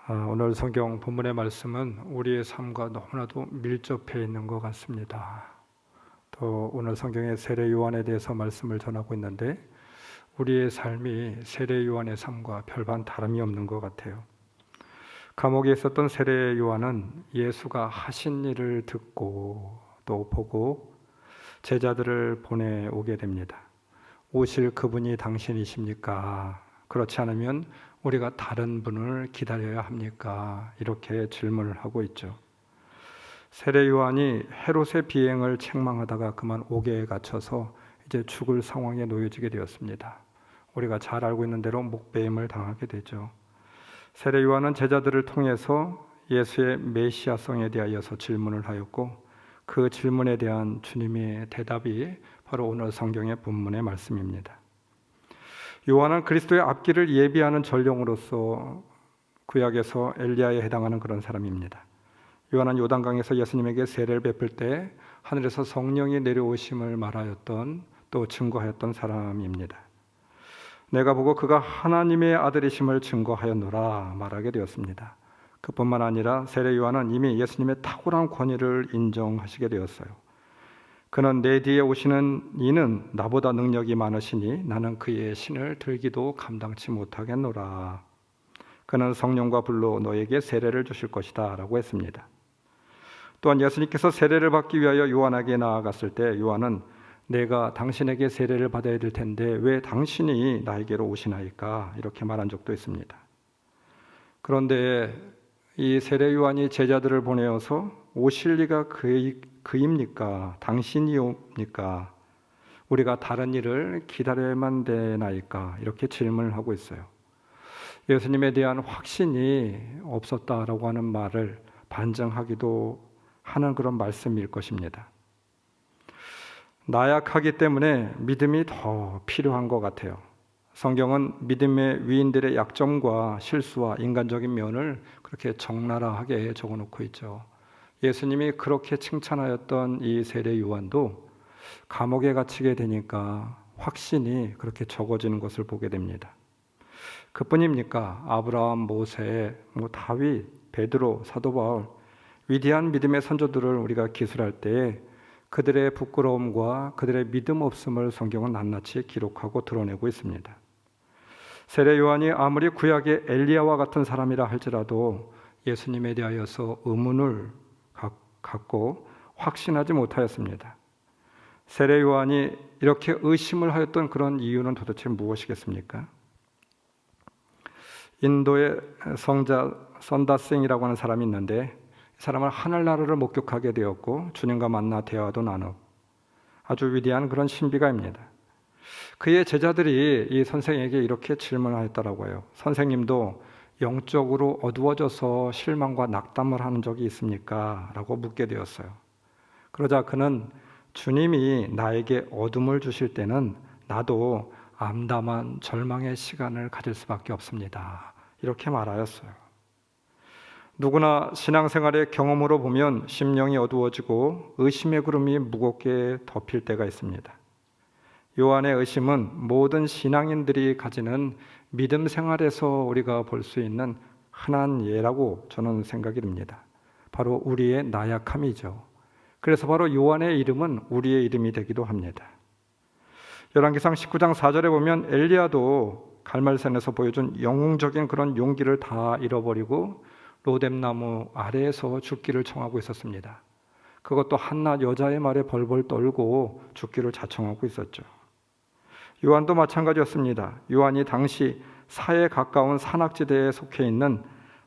오늘 성경 본문의 말씀은 우리의 삶과 너무나도 밀접해 있는 것 같습니다. 또 오늘 성경의 세례 요한에 대해서 말씀을 전하고 있는데 우리의 삶이 세례 요한의 삶과 별반 다름이 없는 것 같아요. 감옥에 있었던 세례 요한은 예수가 하신 일을 듣고 또 보고 제자들을 보내오게 됩니다. 오실 그분이 당신이십니까? 그렇지 않으면 우리가 다른 분을 기다려야 합니까? 이렇게 질문을 하고 있죠. 세례 요한이 헤롯의 비행을 책망하다가 그만 옥에 갇혀서 이제 죽을 상황에 놓여지게 되었습니다. 우리가 잘 알고 있는 대로 목배임을 당하게 되죠. 세례 요한은 제자들을 통해서 예수의 메시아성에 대하여서 질문을 하였고 그 질문에 대한 주님의 대답이 바로 오늘 성경의 본문의 말씀입니다. 요한은 그리스도의 앞길을 예비하는 전령으로서 구약에서 엘리야에 해당하는 그런 사람입니다. 요한은 요단강에서 예수님에게 세례를 베풀 때 하늘에서 성령이 내려오심을 말하였던 또 증거하였던 사람입니다. 내가 보고 그가 하나님의 아들이심을 증거하였노라 말하게 되었습니다. 그뿐만 아니라 세례 요한은 이미 예수님의 탁월한 권위를 인정하시게 되었어요. 그는 내 뒤에 오시는 이는 나보다 능력이 많으시니 나는 그의 신을 들기도 감당치 못하겠노라. 그는 성령과 불로 너에게 세례를 주실 것이다 라고 했습니다. 또한 예수님께서 세례를 받기 위하여 요한에게 나아갔을 때 요한은 내가 당신에게 세례를 받아야 될 텐데 왜 당신이 나에게로 오시나이까 이렇게 말한 적도 있습니다. 그런데 이 세례 요한이 제자들을 보내어서 오실 리가 그입니까? 당신이옵니까? 우리가 다른 일을 기다려야만 되나이까? 이렇게 질문을 하고 있어요. 예수님에 대한 확신이 없었다라고 하는 말을 반증하기도 하는 그런 말씀일 것입니다. 나약하기 때문에 믿음이 더 필요한 것 같아요. 성경은 믿음의 위인들의 약점과 실수와 인간적인 면을 그렇게 적나라하게 적어놓고 있죠. 예수님이 그렇게 칭찬하였던 이 세례 요한도 감옥에 갇히게 되니까 확신이 그렇게 적어지는 것을 보게 됩니다. 그뿐입니까? 아브라함, 모세, 다윗, 베드로, 사도 바울 위대한 믿음의 선조들을 우리가 기술할 때에 그들의 부끄러움과 그들의 믿음 없음을 성경은 낱낱이 기록하고 드러내고 있습니다. 세례 요한이 아무리 구약의 엘리야와 같은 사람이라 할지라도 예수님에 대하여서 의문을 갖고 확신하지 못하였습니다. 세례 요한이 이렇게 의심을 하였던 그런 이유는 도대체 무엇이겠습니까? 인도의 성자 선다싱이라고 하는 사람이 있는데 이 사람은 하늘나라를 목격하게 되었고 주님과 만나 대화도 나누고 아주 위대한 그런 신비가입니다. 그의 제자들이 이 선생에게 이렇게 질문하였더라고 해요. 선생님도 영적으로 어두워져서 실망과 낙담을 하는 적이 있습니까? 라고 묻게 되었어요. 그러자 그는 주님이 나에게 어둠을 주실 때는 나도 암담한 절망의 시간을 가질 수밖에 없습니다. 이렇게 말하였어요. 누구나 신앙생활의 경험으로 보면 심령이 어두워지고 의심의 구름이 무겁게 덮일 때가 있습니다. 요한의 의심은 모든 신앙인들이 가지는 믿음 생활에서 우리가 볼 수 있는 흔한 예라고 저는 생각이 듭니다. 바로 우리의 나약함이죠. 그래서 바로 요한의 이름은 우리의 이름이 되기도 합니다. 열왕기상 19장 4절에 보면 엘리야도 갈멜산에서 보여준 영웅적인 그런 용기를 다 잃어버리고 로뎀나무 아래에서 죽기를 청하고 있었습니다. 그것도 한낱 여자의 말에 벌벌 떨고 죽기를 자청하고 있었죠. 요한도 마찬가지였습니다. 요한이 당시 사에 가까운 산악지대에 속해 있는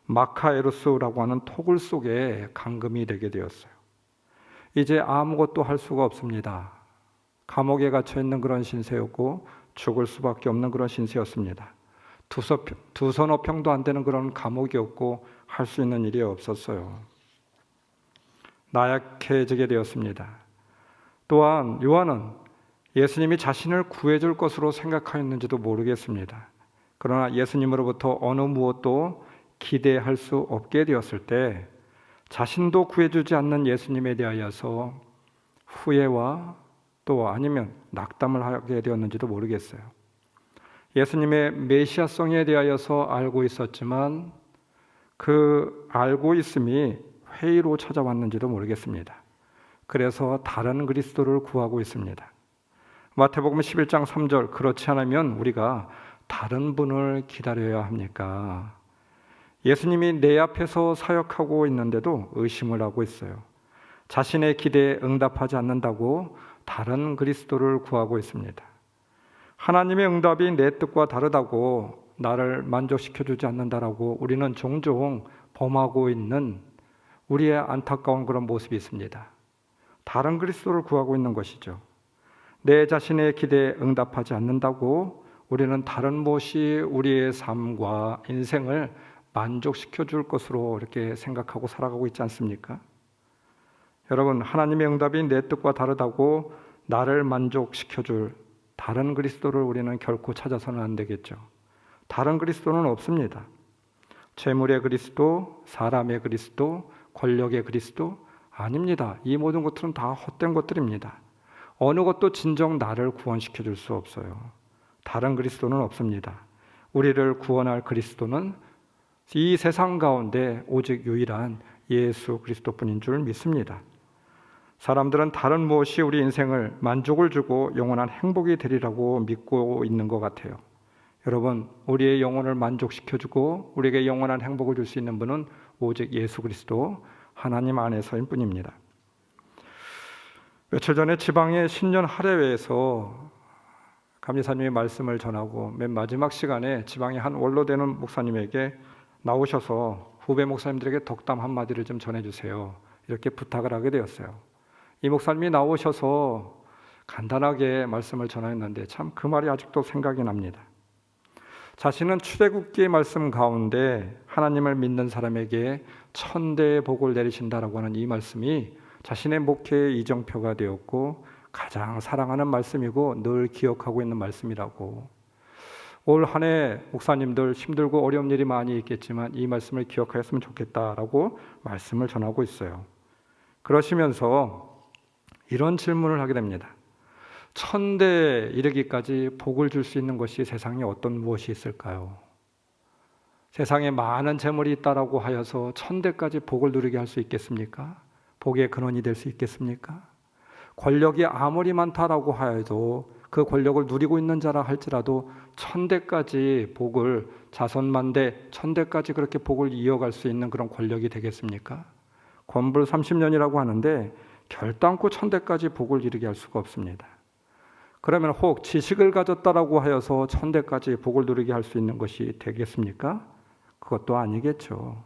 마카에루스라고 하는 토굴 속에 감금이 되게 되었어요. 이제 아무것도 할 수가 없습니다. 감옥에 갇혀 있는 그런 신세였고 죽을 수밖에 없는 그런 신세였습니다. 두 서너 평도 안 되는 그런 감옥이었고 할 수 있는 일이 없었어요. 나약해지게 되었습니다. 또한 요한은 예수님이 자신을 구해줄 것으로 생각하였는지도 모르겠습니다. 그러나 예수님으로부터 어느 무엇도 기대할 수 없게 되었을 때 자신도 구해주지 않는 예수님에 대하여서 후회와 또 아니면 낙담을 하게 되었는지도 모르겠어요. 예수님의 메시아성에 대하여서 알고 있었지만 그 알고 있음이 회의로 찾아왔는지도 모르겠습니다. 그래서 다른 그리스도를 구하고 있습니다. 마태복음 11장 3절, 그렇지 않으면 우리가 다른 분을 기다려야 합니까? 예수님이 내 앞에서 사역하고 있는데도 의심을 하고 있어요. 자신의 기대에 응답하지 않는다고 다른 그리스도를 구하고 있습니다. 하나님의 응답이 내 뜻과 다르다고 나를 만족시켜주지 않는다라고 우리는 종종 범하고 있는 우리의 안타까운 그런 모습이 있습니다. 다른 그리스도를 구하고 있는 것이죠. 내 자신의 기대에 응답하지 않는다고 우리는 다른 무엇이 우리의 삶과 인생을 만족시켜 줄 것으로 이렇게 생각하고 살아가고 있지 않습니까? 여러분, 하나님의 응답이 내 뜻과 다르다고 나를 만족시켜 줄 다른 그리스도를 우리는 결코 찾아서는 안 되겠죠. 다른 그리스도는 없습니다. 재물의 그리스도, 사람의 그리스도, 권력의 그리스도 아닙니다. 이 모든 것들은 다 헛된 것들입니다. 어느 것도 진정 나를 구원시켜 줄 수 없어요. 다른 그리스도는 없습니다. 우리를 구원할 그리스도는 이 세상 가운데 오직 유일한 예수 그리스도뿐인 줄 믿습니다. 사람들은 다른 무엇이 우리 인생을 만족을 주고 영원한 행복이 되리라고 믿고 있는 것 같아요. 여러분, 우리의 영혼을 만족시켜주고 우리에게 영원한 행복을 줄 수 있는 분은 오직 예수 그리스도 하나님 안에서인 뿐입니다. 며칠 전에 지방의 신년 할례회에서 감리사님이 말씀을 전하고 맨 마지막 시간에 지방의 한 원로되는 목사님에게 나오셔서 후배 목사님들에게 덕담 한마디를 좀 전해주세요, 이렇게 부탁을 하게 되었어요. 이 목사님이 나오셔서 간단하게 말씀을 전하였는데 참 그 말이 아직도 생각이 납니다. 자신은 출애굽기의 말씀 가운데 하나님을 믿는 사람에게 천대의 복을 내리신다라고 하는 이 말씀이 자신의 목회의 이정표가 되었고 가장 사랑하는 말씀이고 늘 기억하고 있는 말씀이라고. 올 한 해 목사님들 힘들고 어려운 일이 많이 있겠지만 이 말씀을 기억하였으면 좋겠다라고 말씀을 전하고 있어요. 그러시면서 이런 질문을 하게 됩니다. 천대에 이르기까지 복을 줄 수 있는 것이 세상에 어떤 무엇이 있을까요? 세상에 많은 재물이 있다라고 하여서 천대까지 복을 누리게 할 수 있겠습니까? 복의 근원이 될 수 있겠습니까? 권력이 아무리 많다라고 하여도 그 권력을 누리고 있는 자라 할지라도 천대까지 복을, 자손만대 천대까지 그렇게 복을 이어갈 수 있는 그런 권력이 되겠습니까? 권불 30년이라고 하는데 결단코 천대까지 복을 이루게 할 수가 없습니다. 그러면 혹 지식을 가졌다라고 하여서 천대까지 복을 누리게 할 수 있는 것이 되겠습니까? 그것도 아니겠죠.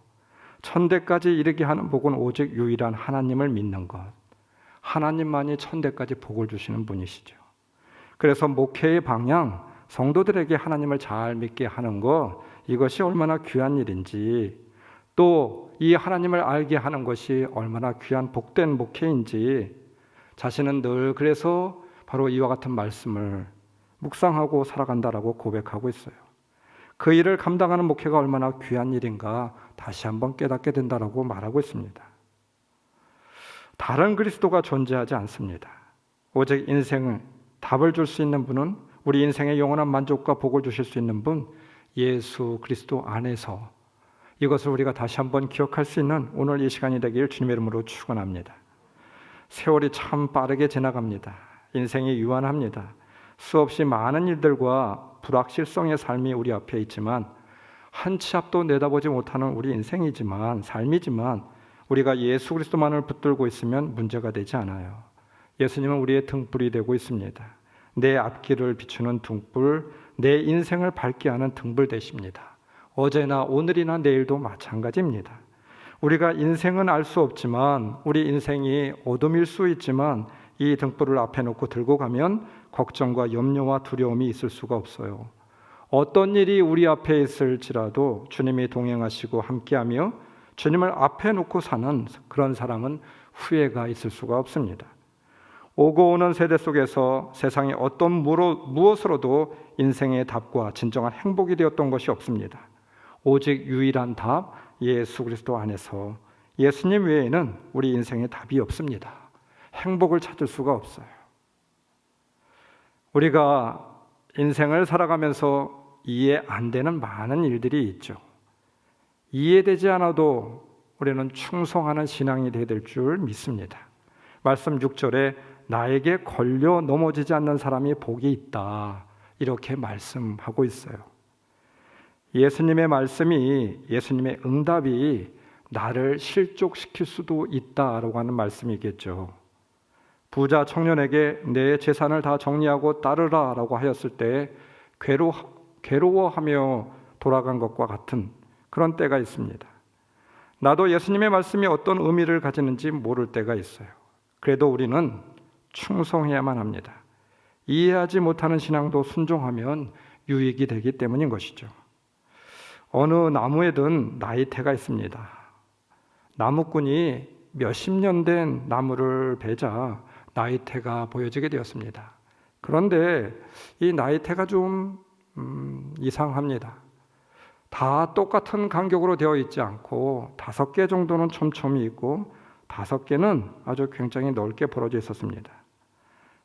천대까지 이르게 하는 복은 오직 유일한 하나님을 믿는 것, 하나님만이 천대까지 복을 주시는 분이시죠. 그래서 목회의 방향, 성도들에게 하나님을 잘 믿게 하는 것, 이것이 얼마나 귀한 일인지, 또 이 하나님을 알게 하는 것이 얼마나 귀한 복된 목회인지 자신은 늘 그래서 바로 이와 같은 말씀을 묵상하고 살아간다라고 고백하고 있어요. 그 일을 감당하는 목회가 얼마나 귀한 일인가 다시 한번 깨닫게 된다라고 말하고 있습니다. 다른 그리스도가 존재하지 않습니다. 오직 인생을 답을 줄 수 있는 분은, 우리 인생의 영원한 만족과 복을 주실 수 있는 분, 예수 그리스도 안에서, 이것을 우리가 다시 한번 기억할 수 있는 오늘 이 시간이 되길 주님의 이름으로 축원합니다. 세월이 참 빠르게 지나갑니다. 인생이 유한합니다. 수없이 많은 일들과 불확실성의 삶이 우리 앞에 있지만 한 치 앞도 내다보지 못하는 우리 인생이지만, 삶이지만 우리가 예수 그리스도만을 붙들고 있으면 문제가 되지 않아요. 예수님은 우리의 등불이 되고 있습니다. 내 앞길을 비추는 등불, 내 인생을 밝게 하는 등불 되십니다. 어제나 오늘이나 내일도 마찬가지입니다. 우리가 인생은 알 수 없지만, 우리 인생이 어둠일 수 있지만 이 등불을 앞에 놓고 들고 가면 걱정과 염려와 두려움이 있을 수가 없어요. 어떤 일이 우리 앞에 있을지라도 주님이 동행하시고 함께하며 주님을 앞에 놓고 사는 그런 사람은 후회가 있을 수가 없습니다. 오고 오는 세대 속에서 세상의 어떤 무엇으로도 인생의 답과 진정한 행복이 되었던 것이 없습니다. 오직 유일한 답, 예수 그리스도 안에서, 예수님 외에는 우리 인생의 답이 없습니다. 행복을 찾을 수가 없어요. 우리가 인생을 살아가면서 이해 안 되는 많은 일들이 있죠. 이해되지 않아도 우리는 충성하는 신앙이 되어야 될 줄 믿습니다. 말씀 6절에 나에게 걸려 넘어지지 않는 사람이 복이 있다, 이렇게 말씀하고 있어요. 예수님의 말씀이, 예수님의 응답이 나를 실족시킬 수도 있다라고 하는 말씀이겠죠. 부자 청년에게 내 재산을 다 정리하고 따르라 라고 하였을 때 괴로워하며 돌아간 것과 같은 그런 때가 있습니다. 나도 예수님의 말씀이 어떤 의미를 가지는지 모를 때가 있어요. 그래도 우리는 충성해야만 합니다. 이해하지 못하는 신앙도 순종하면 유익이 되기 때문인 것이죠. 어느 나무에든 나이테가 있습니다. 나무꾼이 몇십 년 된 나무를 베자 나이테가 보여지게 되었습니다. 그런데 이 나이테가 좀 이상합니다. 다 똑같은 간격으로 되어 있지 않고 5개 정도는 촘촘히 있고 5개는 아주 굉장히 넓게 벌어져 있었습니다.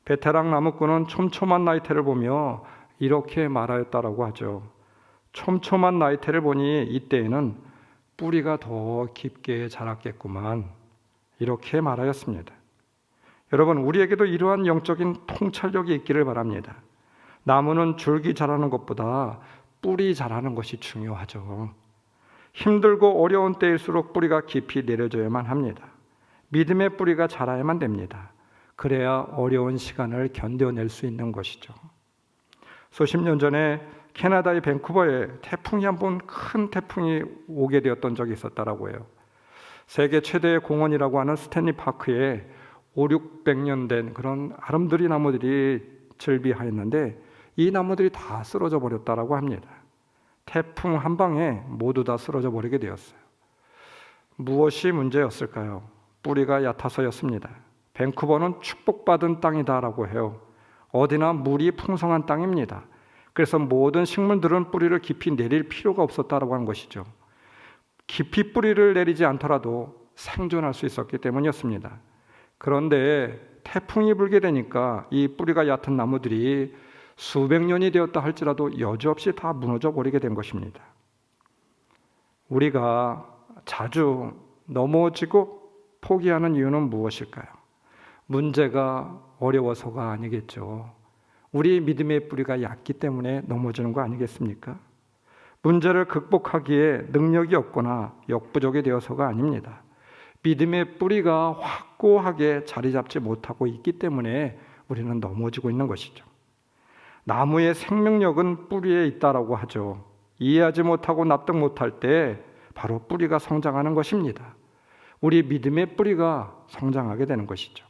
베테랑 나무꾼은 촘촘한 나이테를 보며 이렇게 말하였다라고 하죠. 촘촘한 나이테를 보니 이때에는 뿌리가 더 깊게 자랐겠구만, 이렇게 말하였습니다. 여러분, 우리에게도 이러한 영적인 통찰력이 있기를 바랍니다. 나무는 줄기 자라는 것보다 뿌리 자라는 것이 중요하죠. 힘들고 어려운 때일수록 뿌리가 깊이 내려져야만 합니다. 믿음의 뿌리가 자라야만 됩니다. 그래야 어려운 시간을 견뎌낼 수 있는 것이죠. 수십 년 전에 캐나다의 밴쿠버에 큰 태풍이 오게 되었던 적이 있었다라고 해요. 세계 최대의 공원이라고 하는 스탠리 파크에 500~600년 된 그런 아름드리 나무들이 즐비하였는데 이 나무들이 다 쓰러져 버렸다라고 합니다. 태풍 한 방에 모두 다 쓰러져 버리게 되었어요. 무엇이 문제였을까요? 뿌리가 얕아서였습니다. 밴쿠버는 축복받은 땅이다라고 해요. 어디나 물이 풍성한 땅입니다. 그래서 모든 식물들은 뿌리를 깊이 내릴 필요가 없었다라고 하는 것이죠. 깊이 뿌리를 내리지 않더라도 생존할 수 있었기 때문이었습니다. 그런데 태풍이 불게 되니까 이 뿌리가 얕은 나무들이 수백 년이 되었다 할지라도 여지없이 다 무너져 버리게 된 것입니다. 우리가 자주 넘어지고 포기하는 이유는 무엇일까요? 문제가 어려워서가 아니겠죠. 우리 믿음의 뿌리가 얕기 때문에 넘어지는 거 아니겠습니까? 문제를 극복하기에 능력이 없거나 역부족이 되어서가 아닙니다. 믿음의 뿌리가 확고하게 자리 잡지 못하고 있기 때문에 우리는 넘어지고 있는 것이죠. 나무의 생명력은 뿌리에 있다라고 하죠. 이해하지 못하고 납득 못할 때 바로 뿌리가 성장하는 것입니다. 우리 믿음의 뿌리가 성장하게 되는 것이죠.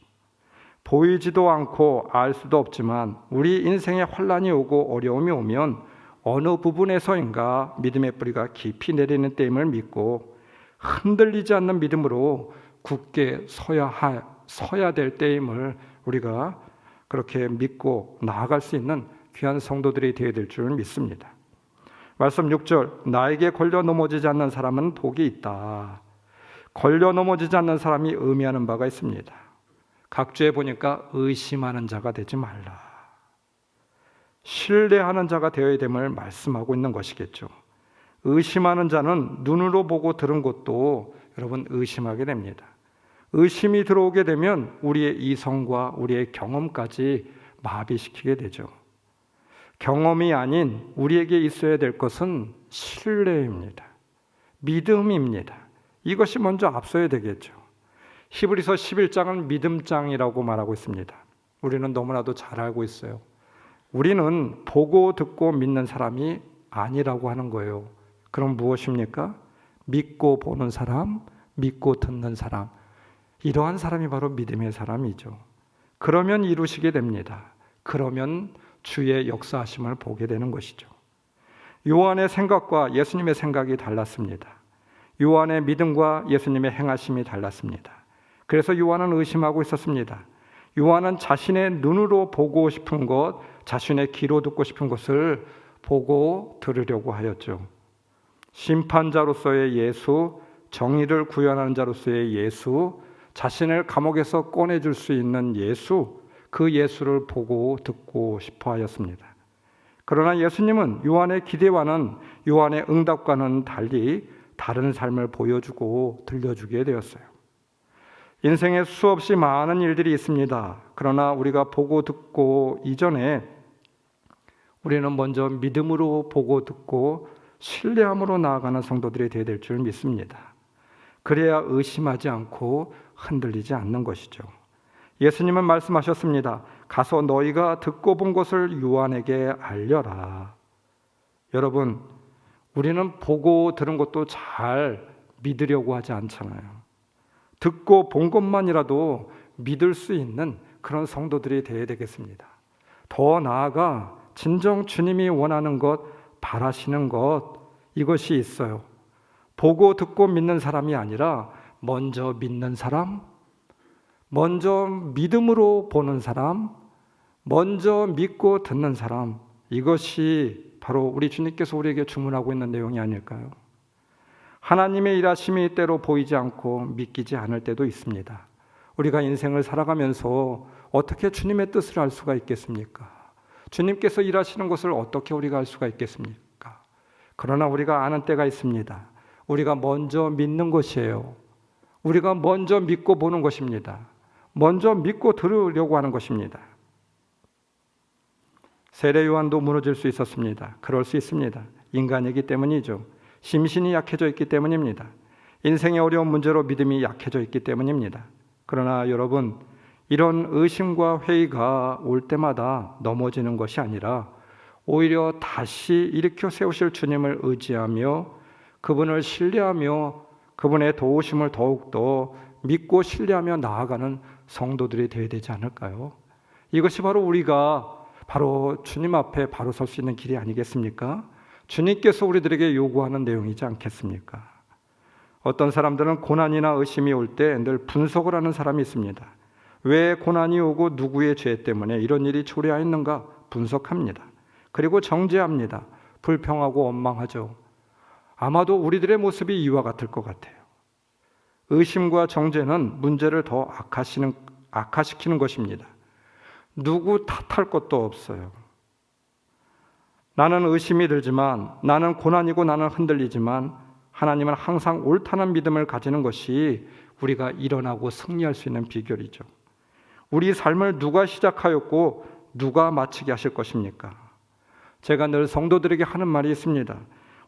보이지도 않고 알 수도 없지만 우리 인생에 환난이 오고 어려움이 오면 어느 부분에서인가 믿음의 뿌리가 깊이 내리는 때임을 믿고 흔들리지 않는 믿음으로 굳게 서야 될 때임을 우리가 그렇게 믿고 나아갈 수 있는 귀한 성도들이 되어야 될 줄 믿습니다. 말씀 6절, 나에게 걸려 넘어지지 않는 사람은 복이 있다. 걸려 넘어지지 않는 사람이 의미하는 바가 있습니다. 각주에 보니까 의심하는 자가 되지 말라, 신뢰하는 자가 되어야 됨을 말씀하고 있는 것이겠죠. 의심하는 자는 눈으로 보고 들은 것도 여러분 의심하게 됩니다. 의심이 들어오게 되면 우리의 이성과 우리의 경험까지 마비시키게 되죠. 경험이 아닌 우리에게 있어야 될 것은 신뢰입니다. 믿음입니다. 이것이 먼저 앞서야 되겠죠. 히브리서 11장은 믿음장이라고 말하고 있습니다. 우리는 너무나도 잘 알고 있어요. 우리는 보고 듣고 믿는 사람이 아니라고 하는 거예요. 그럼 무엇입니까? 믿고 보는 사람, 믿고 듣는 사람, 이러한 사람이 바로 믿음의 사람이죠. 그러면 이루시게 됩니다. 그러면 주의 역사하심을 보게 되는 것이죠. 요한의 생각과 예수님의 생각이 달랐습니다. 요한의 믿음과 예수님의 행하심이 달랐습니다. 그래서 요한은 의심하고 있었습니다. 요한은 자신의 눈으로 보고 싶은 것, 자신의 귀로 듣고 싶은 것을 보고 들으려고 하였죠. 심판자로서의 예수, 정의를 구현하는 자로서의 예수, 자신을 감옥에서 꺼내줄 수 있는 예수, 그 예수를 보고 듣고 싶어 하였습니다. 그러나 예수님은 요한의 기대와는, 요한의 응답과는 달리 다른 삶을 보여주고 들려주게 되었어요. 인생에 수없이 많은 일들이 있습니다. 그러나 우리가 보고 듣고 이전에 우리는 먼저 믿음으로 보고 듣고 신뢰함으로 나아가는 성도들이 되어야 될 줄 믿습니다. 그래야 의심하지 않고 흔들리지 않는 것이죠. 예수님은 말씀하셨습니다. 가서 너희가 듣고 본 것을 요한에게 알려라. 여러분, 우리는 보고 들은 것도 잘 믿으려고 하지 않잖아요. 듣고 본 것만이라도 믿을 수 있는 그런 성도들이 되어야 되겠습니다. 더 나아가 진정 주님이 원하는 것, 바라시는 것, 이것이 있어요. 보고 듣고 믿는 사람이 아니라 먼저 믿는 사람, 먼저 믿음으로 보는 사람, 먼저 믿고 듣는 사람, 이것이 바로 우리 주님께서 우리에게 주문하고 있는 내용이 아닐까요? 하나님의 일하심이 때로 보이지 않고 믿기지 않을 때도 있습니다. 우리가 인생을 살아가면서 어떻게 주님의 뜻을 알 수가 있겠습니까? 주님께서 일하시는 것을 어떻게 우리가 알 수가 있겠습니까? 그러나 우리가 아는 때가 있습니다. 우리가 먼저 믿는 것이에요. 우리가 먼저 믿고 보는 것입니다. 먼저 믿고 들으려고 하는 것입니다. 세례 요한도 무너질 수 있었습니다. 그럴 수 있습니다. 인간이기 때문이죠. 심신이 약해져 있기 때문입니다. 인생의 어려운 문제로 믿음이 약해져 있기 때문입니다. 그러나 여러분, 이런 의심과 회의가 올 때마다 넘어지는 것이 아니라 오히려 다시 일으켜 세우실 주님을 의지하며 그분을 신뢰하며 그분의 도우심을 더욱더 믿고 신뢰하며 나아가는 성도들이 되어야 되지 않을까요? 이것이 바로 우리가 바로 주님 앞에 바로 설 수 있는 길이 아니겠습니까? 주님께서 우리들에게 요구하는 내용이지 않겠습니까? 어떤 사람들은 고난이나 의심이 올 때 늘 분석을 하는 사람이 있습니다. 왜 고난이 오고 누구의 죄 때문에 이런 일이 초래하였는가 분석합니다. 그리고 정죄합니다. 불평하고 원망하죠. 아마도 우리들의 모습이 이와 같을 것 같아요. 의심과 정죄는 문제를 더 악화시키는 것입니다. 누구 탓할 것도 없어요. 나는 의심이 들지만, 나는 고난이고 나는 흔들리지만 하나님은 항상 옳다는 믿음을 가지는 것이 우리가 일어나고 승리할 수 있는 비결이죠. 우리 삶을 누가 시작하였고 누가 마치게 하실 것입니까? 제가 늘 성도들에게 하는 말이 있습니다.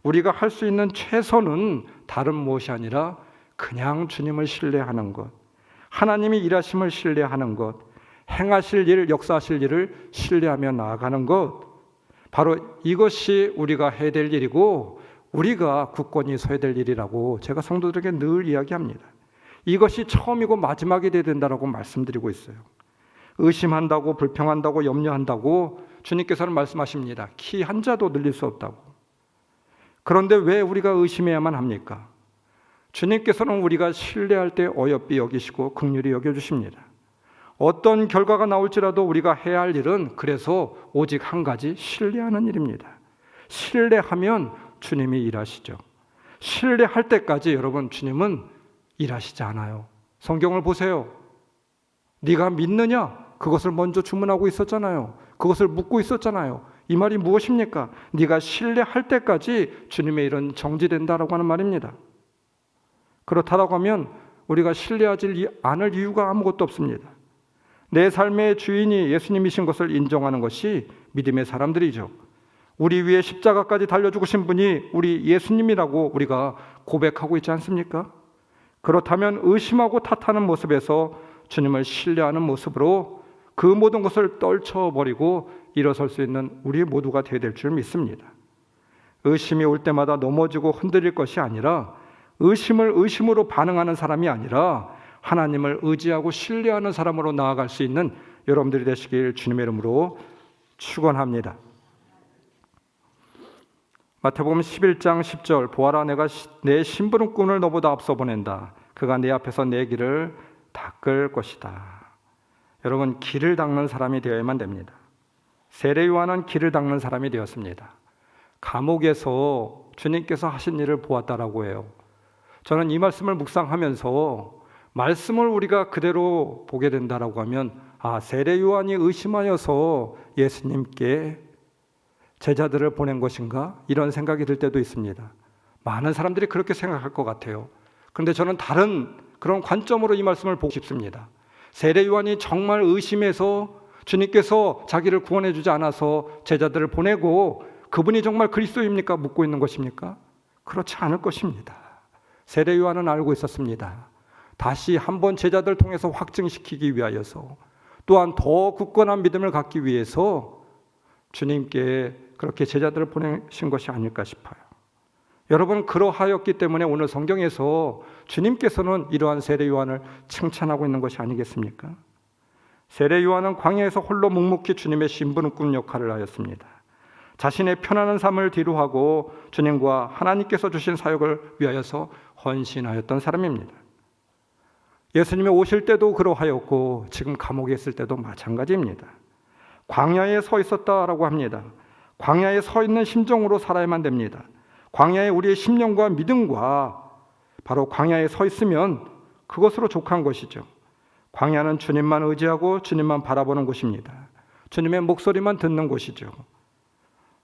우리가 할 수 있는 최선은 다른 무엇이 아니라 그냥 주님을 신뢰하는 것, 하나님이 일하심을 신뢰하는 것, 행하실 일, 역사하실 일을 신뢰하며 나아가는 것, 바로 이것이 우리가 해야 될 일이고 우리가 굳건히 서야 될 일이라고 제가 성도들에게 늘 이야기합니다. 이것이 처음이고 마지막이 되어야 된다고 말씀드리고 있어요. 의심한다고 불평한다고 염려한다고 주님께서는 말씀하십니다. 키 한 자도 늘릴 수 없다고. 그런데 왜 우리가 의심해야만 합니까? 주님께서는 우리가 신뢰할 때 어여삐 여기시고 긍휼히 여겨주십니다. 어떤 결과가 나올지라도 우리가 해야 할 일은 그래서 오직 한 가지, 신뢰하는 일입니다. 신뢰하면 주님이 일하시죠. 신뢰할 때까지 여러분 주님은 일하시지 않아요. 성경을 보세요. 네가 믿느냐? 그것을 먼저 주문하고 있었잖아요. 그것을 묻고 있었잖아요. 이 말이 무엇입니까? 네가 신뢰할 때까지 주님의 일은 정지된다라고 하는 말입니다. 그렇다고 하면 우리가 신뢰하지 않을 이유가 아무것도 없습니다. 내 삶의 주인이 예수님이신 것을 인정하는 것이 믿음의 사람들이죠. 우리 위에 십자가까지 달려 죽으신 분이 우리 예수님이라고 우리가 고백하고 있지 않습니까? 그렇다면 의심하고 탓하는 모습에서 주님을 신뢰하는 모습으로 그 모든 것을 떨쳐버리고 일어설 수 있는 우리 모두가 되어야 될 줄 믿습니다. 의심이 올 때마다 넘어지고 흔들릴 것이 아니라 의심을 의심으로 반응하는 사람이 아니라 하나님을 의지하고 신뢰하는 사람으로 나아갈 수 있는 여러분들이 되시길 주님의 이름으로 축원합니다. 마태복음 11장 10절 보아라 내가 내 심부름꾼을 너보다 앞서 보낸다. 그가 내 앞에서 내 길을 닦을 것이다. 여러분 길을 닦는 사람이 되어야만 됩니다. 세례 요한은 길을 닦는 사람이 되었습니다. 감옥에서 주님께서 하신 일을 보았다라고 해요. 저는 이 말씀을 묵상하면서 말씀을 우리가 그대로 보게 된다라고 하면 세례 요한이 의심하여서 예수님께 제자들을 보낸 것인가? 이런 생각이 들 때도 있습니다. 많은 사람들이 그렇게 생각할 것 같아요. 그런데 저는 다른 그런 관점으로 이 말씀을 보고 싶습니다. 세례 요한이 정말 의심해서 주님께서 자기를 구원해 주지 않아서 제자들을 보내고 그분이 정말 그리스도입니까? 묻고 있는 것입니까? 그렇지 않을 것입니다. 세례 요한은 알고 있었습니다. 다시 한번 제자들 통해서 확증시키기 위하여서, 또한 더 굳건한 믿음을 갖기 위해서 주님께 그렇게 제자들을 보내신 것이 아닐까 싶어요. 여러분, 그러하였기 때문에 오늘 성경에서 주님께서는 이러한 세례 요한을 칭찬하고 있는 것이 아니겠습니까? 세례 요한은 광야에서 홀로 묵묵히 주님의 심부름꾼 역할을 하였습니다. 자신의 편안한 삶을 뒤로하고 주님과 하나님께서 주신 사역을 위하여서 헌신하였던 사람입니다. 예수님이 오실 때도 그러하였고 지금 감옥에 있을 때도 마찬가지입니다. 광야에 서 있었다라고 합니다. 광야에 서 있는 심정으로 살아야만 됩니다. 광야에 우리의 심령과 믿음과 바로 광야에 서 있으면 그것으로 족한 것이죠. 광야는 주님만 의지하고 주님만 바라보는 곳입니다. 주님의 목소리만 듣는 곳이죠.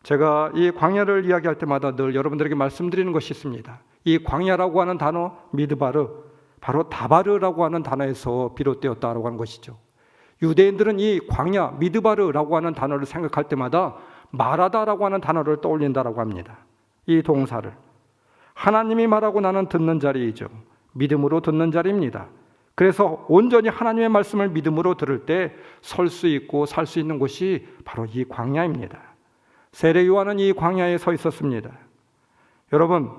제가 이 광야를 이야기할 때마다 늘 여러분들에게 말씀드리는 것이 있습니다. 이 광야라고 하는 단어 미드바르, 바로 다바르라고 하는 단어에서 비롯되었다라고 하는 것이죠. 유대인들은 이 광야 미드바르라고 하는 단어를 생각할 때마다 말하다라고 하는 단어를 떠올린다라고 합니다. 이 동사를 하나님이 말하고 나는 듣는 자리이죠. 믿음으로 듣는 자리입니다. 그래서 온전히 하나님의 말씀을 믿음으로 들을 때 설 수 있고 살 수 있는 곳이 바로 이 광야입니다. 세례 요한은 이 광야에 서 있었습니다. 여러분,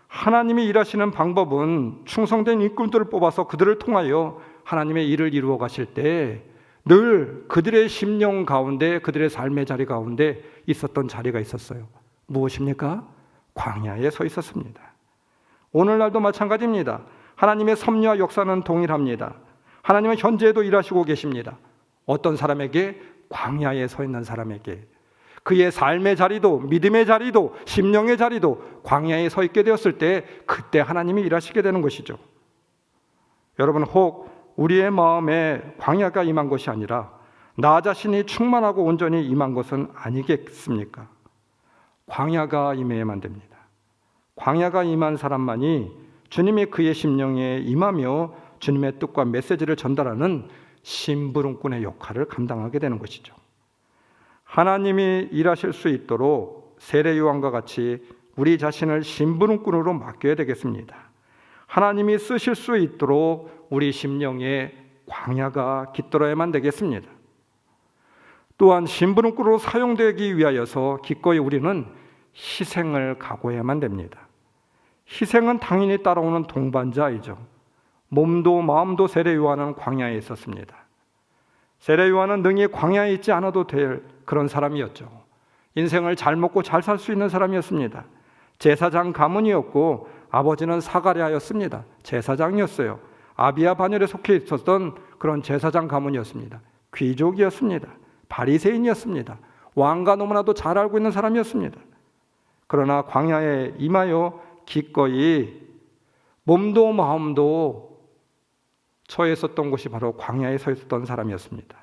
하나님이 일하시는 방법은 충성된 일꾼들을 뽑아서 그들을 통하여 하나님의 일을 이루어 가실 때 늘 그들의 심령 가운데, 그들의 삶의 자리 가운데 있었던 자리가 있었어요. 무엇입니까? 광야에 서 있었습니다. 오늘날도 마찬가지입니다. 하나님의 섭리와 역사는 동일합니다. 하나님은 현재에도 일하시고 계십니다. 어떤 사람에게? 광야에 서 있는 사람에게. 그의 삶의 자리도, 믿음의 자리도, 심령의 자리도 광야에 서 있게 되었을 때 그때 하나님이 일하시게 되는 것이죠. 여러분, 혹 우리의 마음에 광야가 임한 것이 아니라 나 자신이 충만하고 온전히 임한 것은 아니겠습니까? 광야가 임해야만 됩니다. 광야가 임한 사람만이 주님이 그의 심령에 임하며 주님의 뜻과 메시지를 전달하는 심부름꾼의 역할을 감당하게 되는 것이죠. 하나님이 일하실 수 있도록 세례 요한과 같이 우리 자신을 심부름꾼으로 맡겨야 되겠습니다. 하나님이 쓰실 수 있도록 우리 심령에 광야가 깃들어야만 되겠습니다. 또한 심부름꾼으로 사용되기 위하여서 기꺼이 우리는 희생을 각오해야만 됩니다. 희생은 당연히 따라오는 동반자이죠. 몸도 마음도 세례 요한은 광야에 있었습니다. 세례 요한은 능히 광야에 있지 않아도 될 그런 사람이었죠. 인생을 잘 먹고 잘 살 수 있는 사람이었습니다. 제사장 가문이었고 아버지는 사가랴였습니다. 제사장이었어요. 아비야 반열에 속해 있었던 그런 제사장 가문이었습니다. 귀족이었습니다. 바리새인이었습니다. 왕과 너무나도 잘 알고 있는 사람이었습니다. 그러나 광야에 임하여 기꺼이 몸도 마음도 처해 있었던 곳이 바로 광야에 서 있었던 사람이었습니다.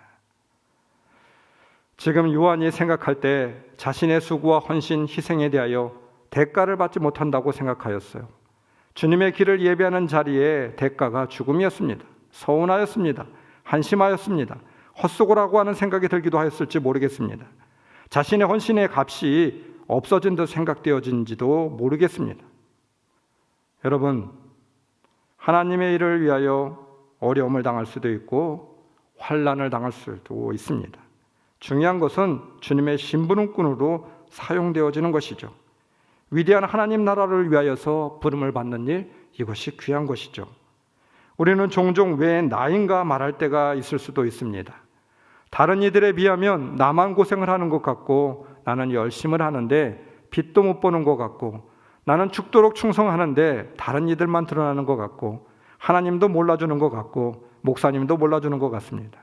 지금 요한이 생각할 때 자신의 수고와 헌신, 희생에 대하여 대가를 받지 못한다고 생각하였어요. 주님의 길을 예배하는 자리에 대가가 죽음이었습니다. 서운하였습니다. 한심하였습니다. 헛수고라고 하는 생각이 들기도 하였을지 모르겠습니다. 자신의 헌신의 값이 없어진 듯 생각되어진지도 모르겠습니다. 여러분, 하나님의 일을 위하여 어려움을 당할 수도 있고 환난을 당할 수도 있습니다. 중요한 것은 주님의 심부름꾼으로 사용되어지는 것이죠. 위대한 하나님 나라를 위하여서 부름을 받는 일, 이것이 귀한 것이죠. 우리는 종종 왜 나인가 말할 때가 있을 수도 있습니다. 다른 이들에 비하면 나만 고생을 하는 것 같고 나는 열심을 하는데 빚도 못 버는 것 같고 나는 죽도록 충성하는데 다른 이들만 드러나는 것 같고 하나님도 몰라주는 것 같고 목사님도 몰라주는 것 같습니다.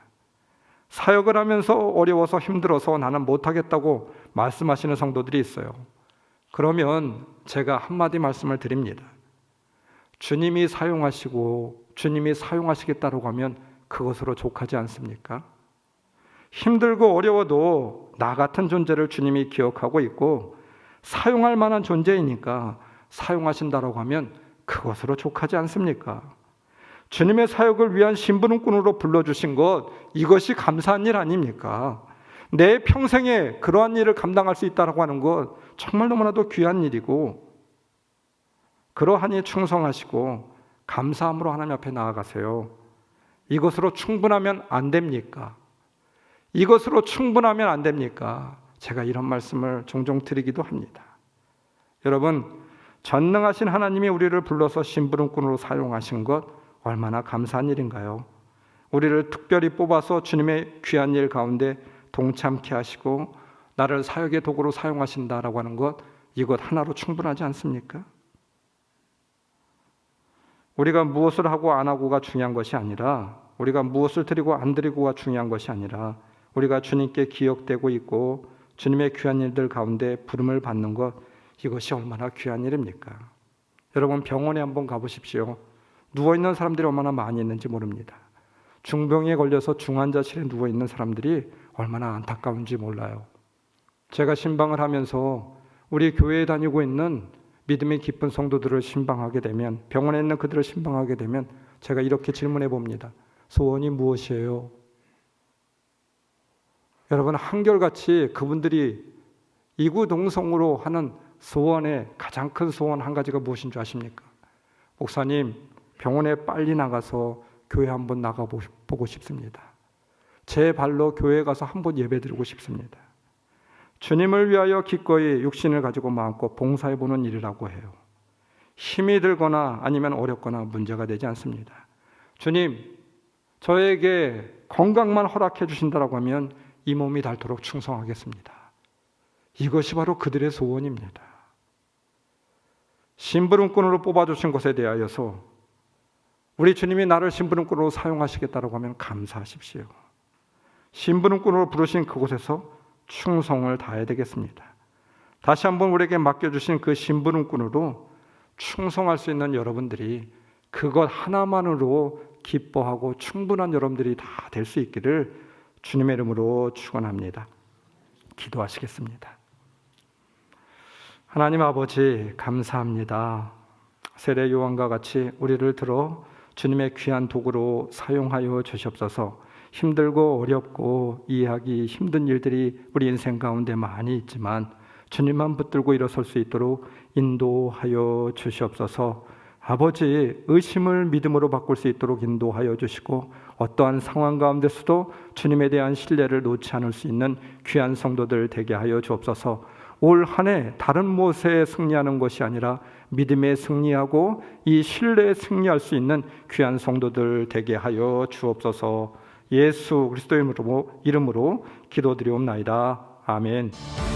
사역을 하면서 어려워서 힘들어서 나는 못하겠다고 말씀하시는 성도들이 있어요. 그러면 제가 한마디 말씀을 드립니다. 주님이 사용하시고 주님이 사용하시겠다고 하면 그것으로 족하지 않습니까? 힘들고 어려워도 나 같은 존재를 주님이 기억하고 있고 사용할 만한 존재이니까 사용하신다라고 하면 그것으로 족하지 않습니까? 주님의 사역을 위한 심부름꾼으로 불러주신 것, 이것이 감사한 일 아닙니까? 내 평생에 그러한 일을 감당할 수 있다고 하는 것 정말 너무나도 귀한 일이고, 그러하니 충성하시고 감사함으로 하나님 앞에 나아가세요. 이것으로 충분하면 안 됩니까? 이것으로 충분하면 안 됩니까? 제가 이런 말씀을 종종 드리기도 합니다. 여러분, 전능하신 하나님이 우리를 불러서 심부름꾼으로 사용하신 것 얼마나 감사한 일인가요? 우리를 특별히 뽑아서 주님의 귀한 일 가운데 동참케 하시고 나를 사역의 도구로 사용하신다라고 하는 것, 이것 하나로 충분하지 않습니까? 우리가 무엇을 하고 안 하고가 중요한 것이 아니라, 우리가 무엇을 드리고 안 드리고가 중요한 것이 아니라, 우리가 주님께 기억되고 있고 주님의 귀한 일들 가운데 부름을 받는 것, 이것이 얼마나 귀한 일입니까? 여러분, 병원에 한번 가보십시오. 누워있는 사람들이 얼마나 많이 있는지 모릅니다. 중병에 걸려서 중환자실에 누워있는 사람들이 얼마나 안타까운지 몰라요. 제가 신방을 하면서 우리 교회에 다니고 있는 믿음이 깊은 성도들을 신방하게 되면, 병원에 있는 그들을 신방하게 되면 제가 이렇게 질문해 봅니다. 소원이 무엇이에요? 여러분, 한결같이 그분들이 이구동성으로 하는 소원의 가장 큰 소원 한 가지가 무엇인 줄 아십니까? 목사님, 병원에 빨리 나가서 교회 한번 나가보고 싶습니다. 제 발로 교회에 가서 한번 예배드리고 싶습니다. 주님을 위하여 기꺼이 육신을 가지고 마음껏 봉사해보는 일이라고 해요. 힘이 들거나 아니면 어렵거나 문제가 되지 않습니다. 주님, 저에게 건강만 허락해 주신다라고 하면 이 몸이 닳도록 충성하겠습니다. 이것이 바로 그들의 소원입니다. 심부름꾼으로 뽑아주신 것에 대하여서 우리 주님이 나를 심부름꾼으로 사용하시겠다고 하면 감사하십시오. 심부름꾼으로 부르신 그곳에서 충성을 다해야 되겠습니다. 다시 한번 우리에게 맡겨주신 그 심부름꾼으로 충성할 수 있는 여러분들이, 그것 하나만으로 기뻐하고 충분한 여러분들이 다 될 수 있기를 주님의 이름으로 축원합니다. 기도하시겠습니다. 하나님 아버지, 감사합니다. 세례 요한과 같이 우리를 들어 주님의 귀한 도구로 사용하여 주시옵소서. 힘들고 어렵고 이해하기 힘든 일들이 우리 인생 가운데 많이 있지만 주님만 붙들고 일어설 수 있도록 인도하여 주시옵소서. 아버지, 의심을 믿음으로 바꿀 수 있도록 인도하여 주시고, 어떠한 상황 가운데서도 주님에 대한 신뢰를 놓지 않을 수 있는 귀한 성도들 되게 하여 주옵소서. 올 한 해 다른 무엇에 승리하는 것이 아니라 믿음에 승리하고 이 신뢰에 승리할 수 있는 귀한 성도들 되게 하여 주옵소서. 예수 그리스도의 이름으로 기도드리옵나이다. 아멘.